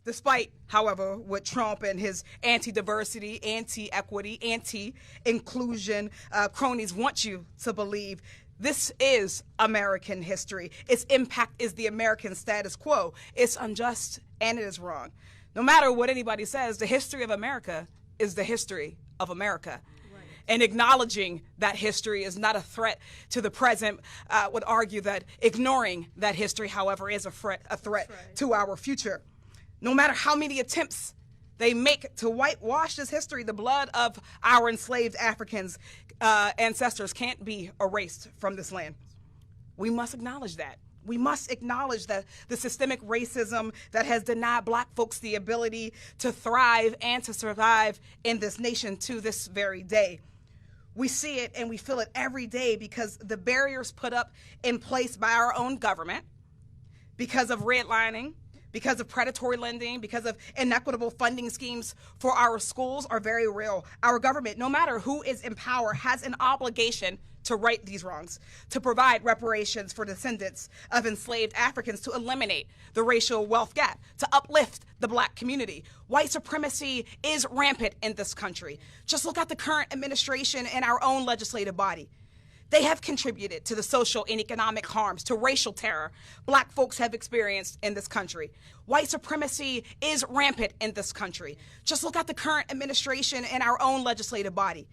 Despite, however, what Trump and his anti-diversity, anti-equity, anti-inclusion cronies want you to believe, this is American history. Its impact is the American status quo. It's unjust and it is wrong. No matter what anybody says, the history of America is the history of America. Right. And acknowledging that history is not a threat to the present. Would argue that ignoring that history, however, is a threat to our future. No matter how many attempts they make to whitewash this history, the blood of our enslaved Africans ancestors can't be erased from this land. We must acknowledge that. We must acknowledge that the systemic racism that has denied Black folks the ability to thrive and to survive in this nation to this very day. We see it and we feel it every day because the barriers put up in place by our own government, because of redlining, because of predatory lending, because of inequitable funding schemes for our schools are very real. Our government, no matter who is in power, has an obligation to right these wrongs, to provide reparations for descendants of enslaved Africans, to eliminate the racial wealth gap, to uplift the Black community. White supremacy is rampant in this country. Just look at the current administration and our own legislative body. They have contributed to the social and economic harms, to racial terror Black folks have experienced in this country. White supremacy is rampant in this country. Just look at the current administration and our own legislative body.